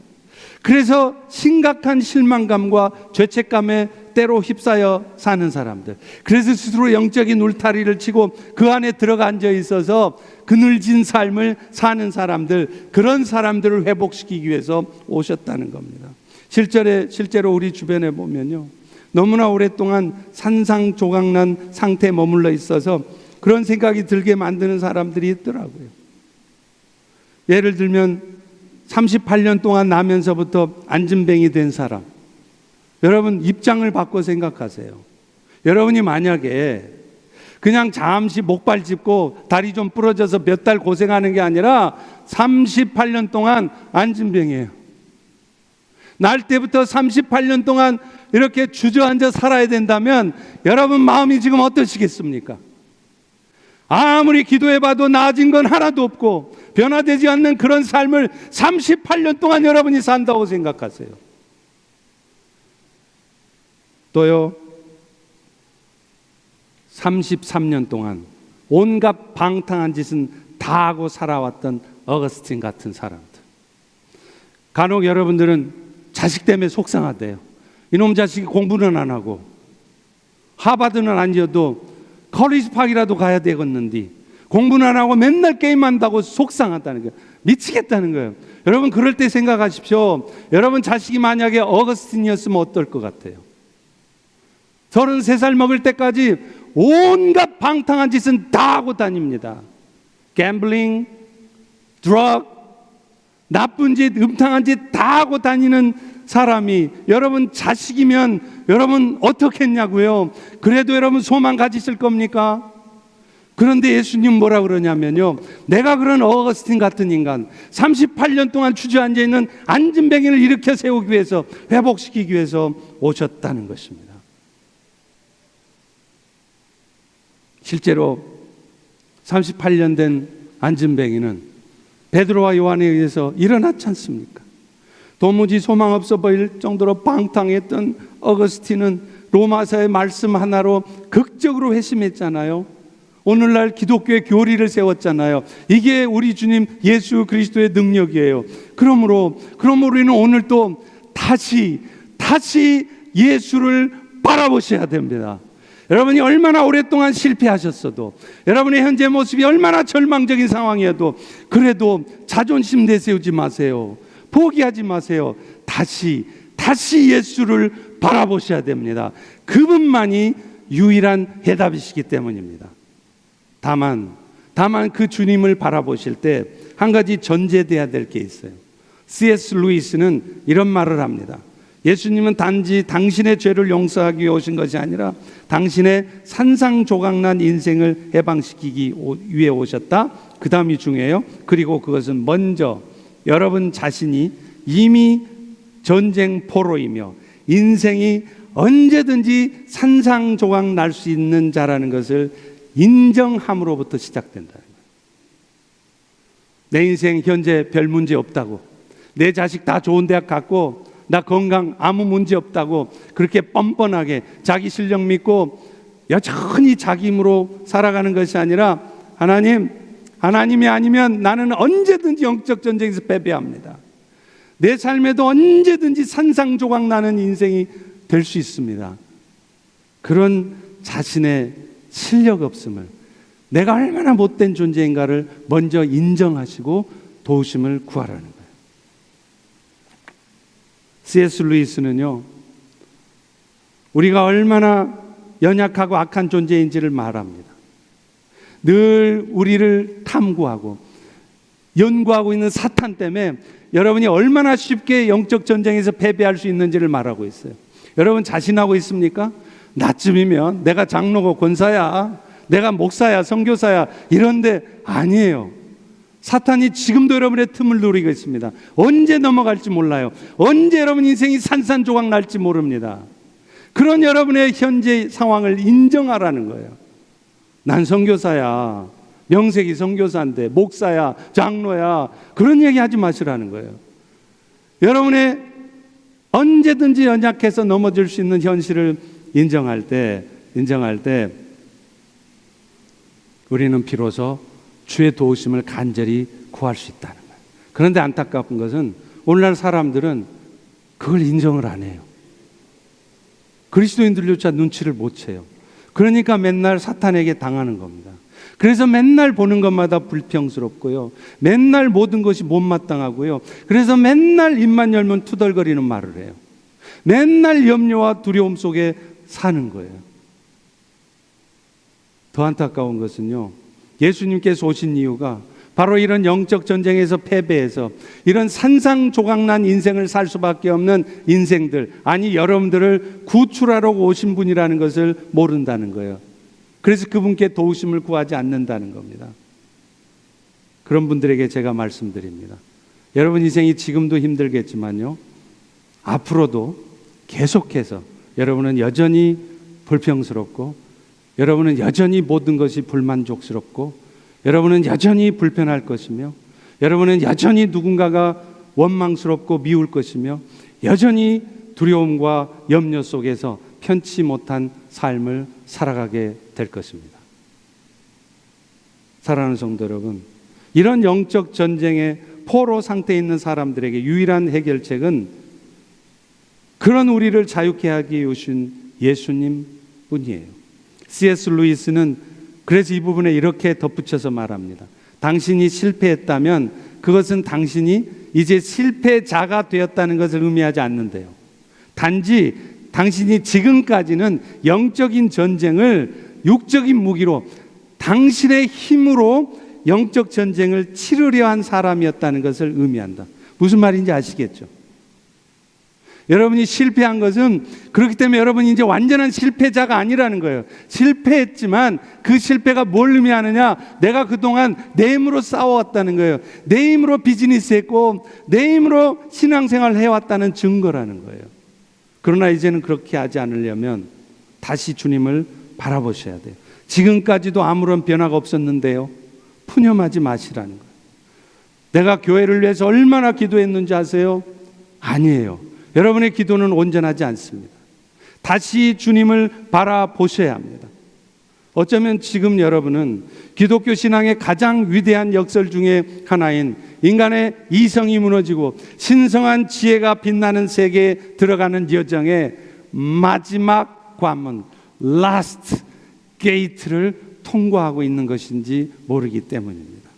그래서 심각한 실망감과 죄책감에 때로 휩싸여 사는 사람들, 그래서 스스로 영적인 울타리를 치고 그 안에 들어가 앉아 있어서 그늘진 삶을 사는 사람들, 그런 사람들을 회복시키기 위해서 오셨다는 겁니다. 실제로 우리 주변에 보면요 너무나 오랫동안 산상조각난 상태에 머물러 있어서 그런 생각이 들게 만드는 사람들이 있더라고요. 예를 들면 38년 동안 나면서부터 안진뱅이 된 사람, 여러분 입장을 바꿔 생각하세요. 여러분이 만약에 그냥 잠시 목발 짚고 다리 좀 부러져서 몇 달 고생하는 게 아니라 38년 동안 안진뱅이에요. 날 때부터 38년 동안 이렇게 주저앉아 살아야 된다면 여러분 마음이 지금 어떠시겠습니까? 아무리 기도해봐도 나아진 건 하나도 없고 변화되지 않는 그런 삶을 38년 동안 여러분이 산다고 생각하세요. 또요 33년 동안 온갖 방탕한 짓은 다 하고 살아왔던 어거스틴 같은 사람들, 간혹 여러분들은 자식 때문에 속상하대요. 이놈 자식이 공부는 안 하고 하버드는 아니어도 컬리지 파크라도 가야 되겠는데 공부는 안 하고 맨날 게임한다고 속상하다는 거예요. 미치겠다는 거예요. 여러분 그럴 때 생각하십시오. 여러분 자식이 만약에 어거스틴이었으면 어떨 것 같아요? 33살 먹을 때까지 온갖 방탕한 짓은 다 하고 다닙니다. 갬블링, 드럭, 나쁜 짓, 음탕한 짓 다 하고 다니는 사람이 여러분 자식이면 여러분 어떻겠냐고요? 그래도 여러분 소망 가지실 겁니까? 그런데 예수님 뭐라 그러냐면요, 내가 그런 어거스틴 같은 인간, 38년 동안 주저앉아 있는 안진뱅이를 일으켜 세우기 위해서, 회복시키기 위해서 오셨다는 것입니다. 실제로 38년 된 안진뱅이는 베드로와 요한에 의해서 일어났지 않습니까? 도무지 소망 없어 보일 정도로 방탕했던 어거스틴은 로마서의 말씀 하나로 극적으로 회심했잖아요. 오늘날 기독교의 교리를 세웠잖아요. 이게 우리 주님 예수 그리스도의 능력이에요. 그러므로 우리는 오늘 또 다시 예수를 바라보셔야 됩니다. 여러분이 얼마나 오랫동안 실패하셨어도, 여러분의 현재 모습이 얼마나 절망적인 상황이어도, 그래도 자존심 내세우지 마세요. 포기하지 마세요. 다시 예수를 바라보셔야 됩니다. 그분만이 유일한 해답이시기 때문입니다. 다만 그 주님을 바라보실 때 한 가지 전제돼야 될 게 있어요. C.S. 루이스는 이런 말을 합니다. 예수님은 단지 당신의 죄를 용서하기 위해 오신 것이 아니라 당신의 산상조각난 인생을 해방시키기 위해 오셨다. 그 다음이 중요해요. 그리고 그것은 먼저 여러분 자신이 이미 전쟁포로이며 인생이 언제든지 산상조각 날 수 있는 자라는 것을 인정함으로부터 시작된다. 내 인생 현재 별 문제 없다고, 내 자식 다 좋은 대학 갔고 나 건강 아무 문제 없다고 그렇게 뻔뻔하게 자기 실력 믿고 여전히 자기 힘으로 살아가는 것이 아니라 하나님이 아니면 나는 언제든지 영적 전쟁에서 패배합니다. 내 삶에도 언제든지 산상조각 나는 인생이 될 수 있습니다. 그런 자신의 실력 없음을, 내가 얼마나 못된 존재인가를 먼저 인정하시고 도우심을 구하라는 거예요. C.S. 루이스는요, 우리가 얼마나 연약하고 악한 존재인지를 말합니다. 늘 우리를 탐구하고 연구하고 있는 사탄 때문에 여러분이 얼마나 쉽게 영적 전쟁에서 패배할 수 있는지를 말하고 있어요. 여러분 자신하고 있습니까? 나쯤이면 내가 장로고 권사야, 내가 목사야, 선교사야, 이런데 아니에요. 사탄이 지금도 여러분의 틈을 노리고 있습니다. 언제 넘어갈지 몰라요. 언제 여러분 인생이 산산조각 날지 모릅니다. 그런 여러분의 현재 상황을 인정하라는 거예요. 난 선교사야, 명색이 선교사인데, 목사야, 장로야, 그런 얘기 하지 마시라는 거예요. 여러분의 언제든지 연약해서 넘어질 수 있는 현실을 인정할 때 우리는 비로소 주의 도우심을 간절히 구할 수 있다는 거예요. 그런데 안타까운 것은 오늘날 사람들은 그걸 인정을 안 해요. 그리스도인들조차 눈치를 못 채요. 그러니까 맨날 사탄에게 당하는 겁니다. 그래서 맨날 보는 것마다 불평스럽고요, 맨날 모든 것이 못마땅하고요, 그래서 맨날 입만 열면 투덜거리는 말을 해요. 맨날 염려와 두려움 속에 사는 거예요. 더 안타까운 것은요, 예수님께서 오신 이유가 바로 이런 영적 전쟁에서 패배해서 이런 산상조각난 인생을 살 수밖에 없는 인생들, 아니 여러분들을 구출하러 오신 분이라는 것을 모른다는 거예요. 그래서 그분께 도우심을 구하지 않는다는 겁니다. 그런 분들에게 제가 말씀드립니다. 여러분 인생이 지금도 힘들겠지만요, 앞으로도 계속해서 여러분은 여전히 불평스럽고, 여러분은 여전히 모든 것이 불만족스럽고, 여러분은 여전히 불편할 것이며, 여러분은 여전히 누군가가 원망스럽고 미울 것이며, 여전히 두려움과 염려 속에서 편치 못한 삶을 살아가게 될 것입니다. 사랑하는 성도 여러분, 이런 영적 전쟁의 포로 상태에 있는 사람들에게 유일한 해결책은 그런 우리를 자유케 하기 위해 오신 예수님 뿐이에요. C.S. 루이스는 그래서 이 부분에 이렇게 덧붙여서 말합니다. 당신이 실패했다면 그것은 당신이 이제 실패자가 되었다는 것을 의미하지 않는데요, 단지 당신이 지금까지는 영적인 전쟁을 육적인 무기로, 당신의 힘으로 영적 전쟁을 치르려 한 사람이었다는 것을 의미한다. 무슨 말인지 아시겠죠? 여러분이 실패한 것은 그렇기 때문에 여러분이 이제 완전한 실패자가 아니라는 거예요. 실패했지만 그 실패가 뭘 의미하느냐? 내가 그동안 내 힘으로 싸워왔다는 거예요. 내 힘으로 비즈니스 했고 내 힘으로 신앙생활을 해왔다는 증거라는 거예요. 그러나 이제는 그렇게 하지 않으려면 다시 주님을 바라보셔야 돼요. 지금까지도 아무런 변화가 없었는데요. 푸념하지 마시라는 거예요. 내가 교회를 위해서 얼마나 기도했는지 아세요? 아니에요. 여러분의 기도는 온전하지 않습니다. 다시 주님을 바라보셔야 합니다. 어쩌면 지금 여러분은 기독교 신앙의 가장 위대한 역설 중에 하나인 인간의 이성이 무너지고 신성한 지혜가 빛나는 세계에 들어가는 여정의 마지막 관문, 라스트 게이트를 통과하고 있는 것인지 모르기 때문입니다.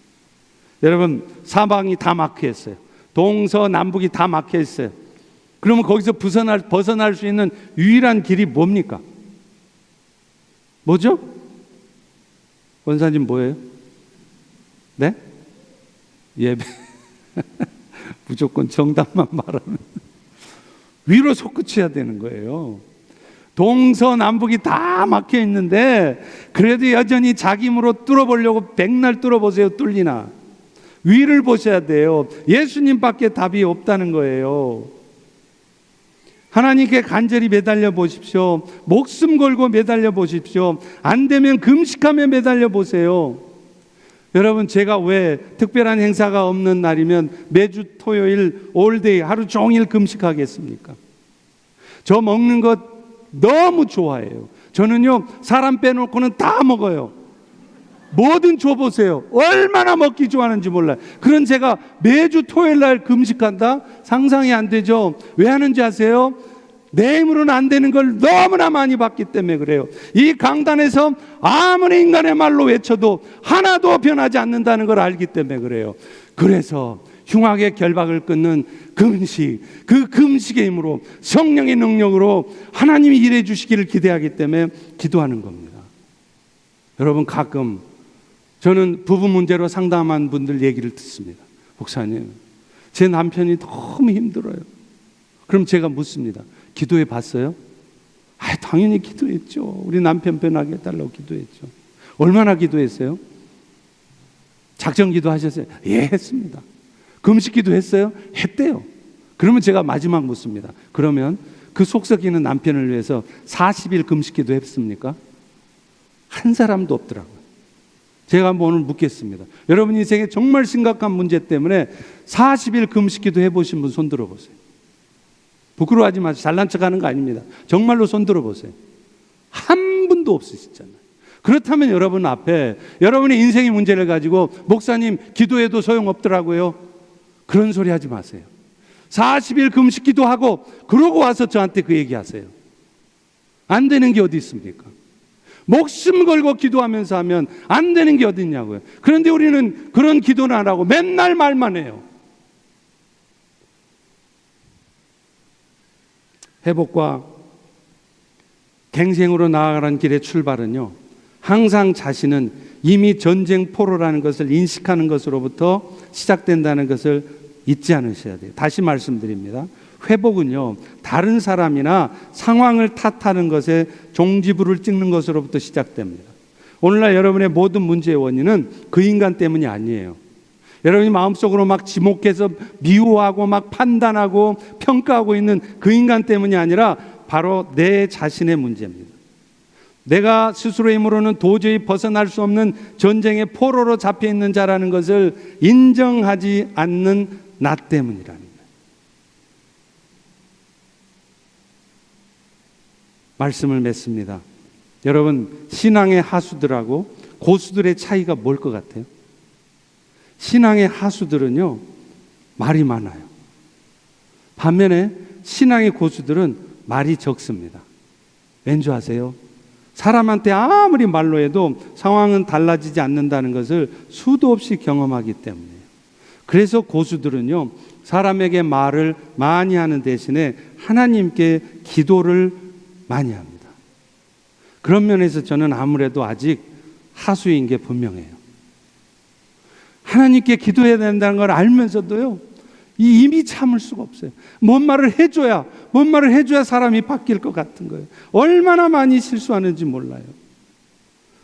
여러분, 사방이 다 막혀 있어요. 동서남북이 다 막혀 있어요. 그러면 거기서 벗어날 수 있는 유일한 길이 뭡니까? 뭐죠? 원사님 뭐예요? 네? 예배. 무조건 정답만 말하면 위로 솟구쳐야 되는 거예요. 동서남북이 다 막혀 있는데 그래도 여전히 자기 힘으로 뚫어보려고 백날 뚫어보세요. 뚫리나? 위를 보셔야 돼요. 예수님밖에 답이 없다는 거예요. 하나님께 간절히 매달려 보십시오. 목숨 걸고 매달려 보십시오. 안 되면 금식하며 매달려 보세요. 여러분, 제가 왜 특별한 행사가 없는 날이면 매주 토요일 올데이 하루 종일 금식하겠습니까? 저 먹는 것 너무 좋아해요. 저는요, 사람 빼놓고는 다 먹어요. 뭐든 줘보세요. 얼마나 먹기 좋아하는지 몰라요. 그런 제가 매주 토요일 날 금식한다? 상상이 안 되죠. 왜 하는지 아세요? 내 힘으로는 안 되는 걸 너무나 많이 봤기 때문에 그래요. 이 강단에서 아무리 인간의 말로 외쳐도 하나도 변하지 않는다는 걸 알기 때문에 그래요. 그래서 흉악의 결박을 끊는 금식, 그 금식의 힘으로 성령의 능력으로 하나님이 일해 주시기를 기대하기 때문에 기도하는 겁니다. 여러분, 가끔 저는 부부 문제로 상담한 분들 얘기를 듣습니다. 목사님, 제 남편이 너무 힘들어요. 그럼 제가 묻습니다. 기도해 봤어요? 당연히 기도했죠. 우리 남편 변하게 해달라고 기도했죠. 얼마나 기도했어요? 작정 기도하셨어요? 예, 했습니다. 금식 기도했어요? 했대요. 그러면 제가 마지막 묻습니다. 그러면 그 속 썩이는 남편을 위해서 40일 금식 기도 했습니까? 한 사람도 없더라고요. 제가 한번 오늘 묻겠습니다. 여러분 인생에 정말 심각한 문제 때문에 40일 금식 기도 해보신 분 손 들어보세요. 부끄러워하지 마세요. 잘난 척하는 거 아닙니다. 정말로 손 들어보세요. 한 분도 없으시잖아요. 그렇다면 여러분 앞에 여러분의 인생의 문제를 가지고 목사님 기도해도 소용없더라고요. 그런 소리 하지 마세요. 40일 금식 기도하고 그러고 와서 저한테 그 얘기하세요. 안 되는 게 어디 있습니까? 목숨 걸고 기도하면서 하면 안 되는 게 어디 있냐고요. 그런데 우리는 그런 기도는 안 하고 맨날 말만 해요. 회복과 갱생으로 나아가는 길의 출발은요, 항상 자신은 이미 전쟁 포로라는 것을 인식하는 것으로부터 시작된다는 것을 잊지 않으셔야 돼요. 다시 말씀드립니다. 회복은요, 다른 사람이나 상황을 탓하는 것에 종지부를 찍는 것으로부터 시작됩니다. 오늘날 여러분의 모든 문제의 원인은 그 인간 때문이 아니에요. 여러분이 마음속으로 막 지목해서 미워하고 막 판단하고 평가하고 있는 그 인간 때문이 아니라 바로 내 자신의 문제입니다. 내가 스스로의 힘으로는 도저히 벗어날 수 없는 전쟁의 포로로 잡혀 있는 자라는 것을 인정하지 않는 나 때문이라는 거예요. 말씀을 맺습니다. 여러분, 신앙의 하수들하고 고수들의 차이가 뭘 것 같아요? 신앙의 하수들은요, 말이 많아요. 반면에 신앙의 고수들은 말이 적습니다. 왠지 아세요? 사람한테 아무리 말로 해도 상황은 달라지지 않는다는 것을 수도 없이 경험하기 때문이에요. 그래서 고수들은요, 사람에게 말을 많이 하는 대신에 하나님께 기도를 많이 합니다. 그런 면에서 저는 아무래도 아직 하수인 게 분명해요. 하나님께 기도해야 된다는 걸 알면서도요, 이 입이 참을 수가 없어요. 뭔 말을 해줘야 사람이 바뀔 것 같은 거예요. 얼마나 많이 실수하는지 몰라요.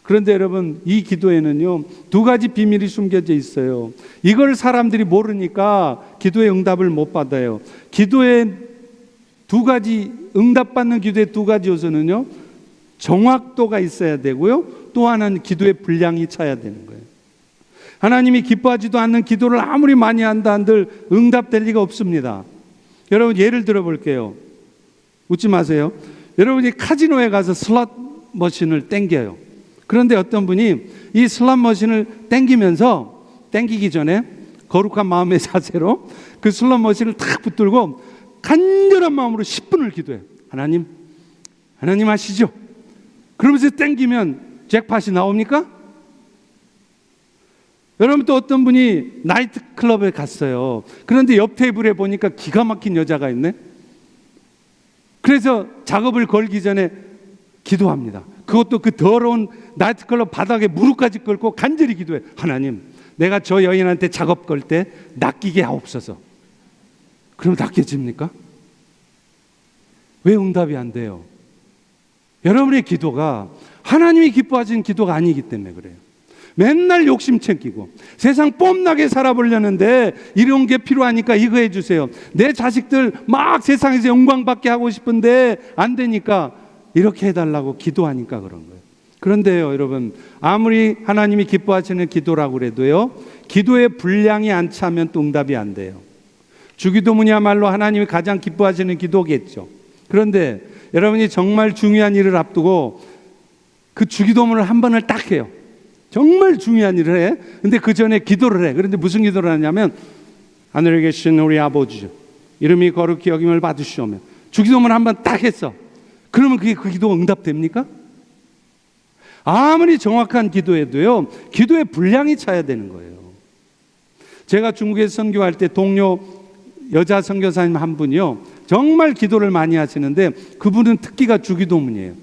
그런데 여러분, 이 기도에는요, 두 가지 비밀이 숨겨져 있어요. 이걸 사람들이 모르니까 기도의 응답을 못 받아요. 기도의 두 가지, 응답받는 기도의 두 가지 요소는요, 정확도가 있어야 되고요. 또 하나는 기도의 분량이 차야 되는 거예요. 하나님이 기뻐하지도 않는 기도를 아무리 많이 한다 한들 응답될 리가 없습니다. 여러분 예를 들어 볼게요. 웃지 마세요. 여러분이 카지노에 가서 슬롯 머신을 땡겨요. 그런데 어떤 분이 이 슬롯 머신을 땡기기 전에 거룩한 마음의 자세로 그 슬롯 머신을 탁 붙들고 간절한 마음으로 10분을 기도해요. 하나님 하시죠. 그러면서 땡기면 잭팟이 나옵니까? 여러분 또 어떤 분이 나이트클럽에 갔어요. 그런데 옆 테이블에 보니까 기가 막힌 여자가 있네. 그래서 작업을 걸기 전에 기도합니다. 그것도 그 더러운 나이트클럽 바닥에 무릎까지 꿇고 간절히 기도해. 하나님, 내가 저 여인한테 작업 걸 때 낚이게 하옵소서. 그럼 낚여집니까? 왜 응답이 안 돼요? 여러분의 기도가 하나님이 기뻐하시는 기도가 아니기 때문에 그래요. 맨날 욕심 챙기고 세상 뽐나게 살아보려는데 이런 게 필요하니까 이거 해주세요. 내 자식들 막 세상에서 영광받게 하고 싶은데 안 되니까 이렇게 해달라고 기도하니까 그런 거예요. 그런데요 여러분, 아무리 하나님이 기뻐하시는 기도라고 그래도요, 기도의 분량이 안 차면 또 응답이 안 돼요. 주기도문이야말로 하나님이 가장 기뻐하시는 기도겠죠. 그런데 여러분이 정말 중요한 일을 앞두고 그 주기도문을 한 번을 딱 해요. 정말 중요한 일을 해. 근데 그 전에 기도를 해. 그런데 무슨 기도를 하냐면, 하늘에 계신 우리 아버지 이름이 거룩히 여김을 받으시오며. 주기도문 한 번 딱 했어. 그러면 그게 그 기도가 응답됩니까? 아무리 정확한 기도해도요, 기도의 분량이 차야 되는 거예요. 제가 중국에서 선교할 때 동료 여자 선교사님 한 분이요, 정말 기도를 많이 하시는데 그분은 특기가 주기도문이에요.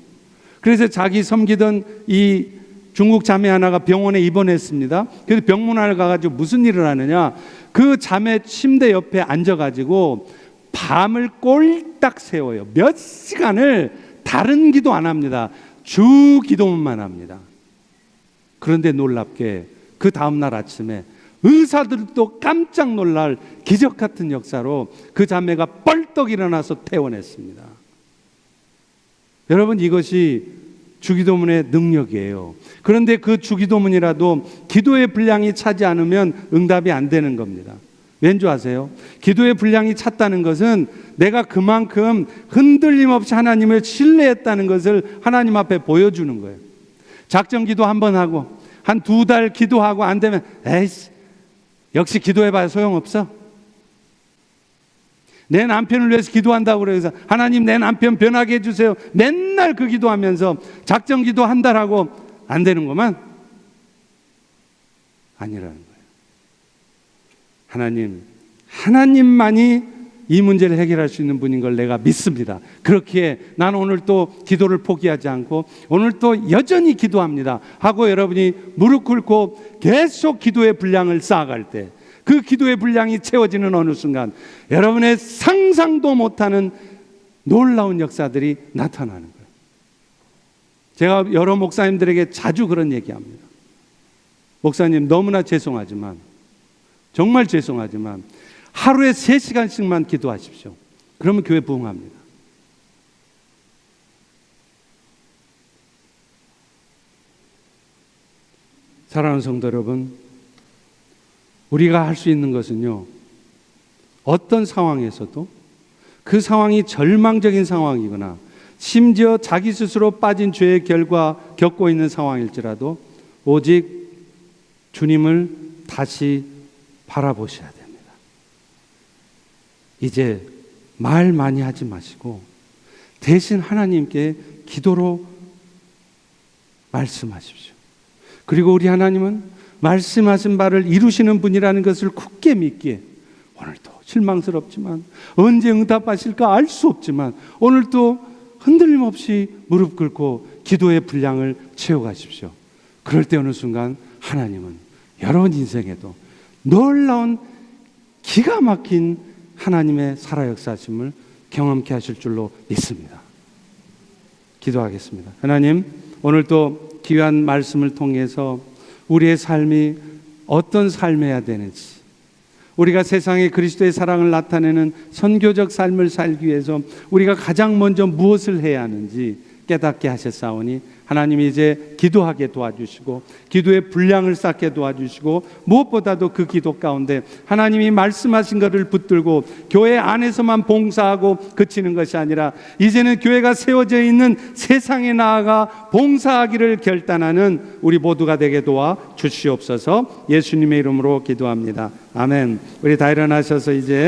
그래서 자기 섬기던 이 중국 자매 하나가 병원에 입원했습니다. 그래서 병문안을 가가지고 무슨 일을 하느냐, 그 자매 침대 옆에 앉아가지고 밤을 꼴딱 세워요. 몇 시간을 다른 기도 안 합니다. 주 기도문만 합니다. 그런데 놀랍게 그 다음날 아침에 의사들도 깜짝 놀랄 기적 같은 역사로 그 자매가 뻘떡 일어나서 퇴원했습니다. 여러분, 이것이 주기도문의 능력이에요. 그런데 그 주기도문이라도 기도의 분량이 차지 않으면 응답이 안 되는 겁니다. 왠지 아세요? 기도의 분량이 찼다는 것은 내가 그만큼 흔들림 없이 하나님을 신뢰했다는 것을 하나님 앞에 보여주는 거예요. 작정 기도 한 번 하고 한 2달 기도하고 안 되면 에이씨, 역시 기도해봐야 소용없어. 내 남편을 위해서 기도한다고 그래서 하나님 내 남편 변하게 해주세요. 맨날 그 기도하면서 작정 기도 한 달 하고 안 되는구만. 아니라는 거예요. 하나님만이 이 문제를 해결할 수 있는 분인 걸 내가 믿습니다. 그렇기에 나는 오늘 또 기도를 포기하지 않고 오늘 또 여전히 기도합니다 하고 여러분이 무릎 꿇고 계속 기도의 분량을 쌓아갈 때, 그 기도의 분량이 채워지는 어느 순간 여러분의 상상도 못하는 놀라운 역사들이 나타나는 거예요. 제가 여러 목사님들에게 자주 그런 얘기합니다. 목사님, 너무나 죄송하지만, 정말 죄송하지만 하루에 3시간씩만 기도하십시오. 그러면 교회 부흥합니다. 사랑하는 성도 여러분, 우리가 할 수 있는 것은요, 어떤 상황에서도 그 상황이 절망적인 상황이거나 심지어 자기 스스로 빠진 죄의 결과 겪고 있는 상황일지라도 오직 주님을 다시 바라보셔야 됩니다. 이제 말 많이 하지 마시고 대신 하나님께 기도로 말씀하십시오. 그리고 우리 하나님은 말씀하신 바를 이루시는 분이라는 것을 굳게 믿기에 오늘도 실망스럽지만, 언제 응답하실까 알 수 없지만 오늘도 흔들림 없이 무릎 꿇고 기도의 분량을 채워가십시오. 그럴 때 어느 순간 하나님은 여러분 인생에도 놀라운 기가 막힌 하나님의 살아 역사심을 경험케 하실 줄로 믿습니다. 기도하겠습니다. 하나님, 오늘도 귀한 말씀을 통해서 우리의 삶이 어떤 삶이어야 되는지, 우리가 세상에 그리스도의 사랑을 나타내는 선교적 삶을 살기 위해서 우리가 가장 먼저 무엇을 해야 하는지 깨닫게 하셨사오니 하나님이 이제 기도하게 도와주시고 기도의 분량을 쌓게 도와주시고 무엇보다도 그 기도 가운데 하나님이 말씀하신 것을 붙들고 교회 안에서만 봉사하고 그치는 것이 아니라 이제는 교회가 세워져 있는 세상에 나아가 봉사하기를 결단하는 우리 모두가 되게 도와 주시옵소서. 예수님의 이름으로 기도합니다. 아멘. 우리 다 일어나셔서 이제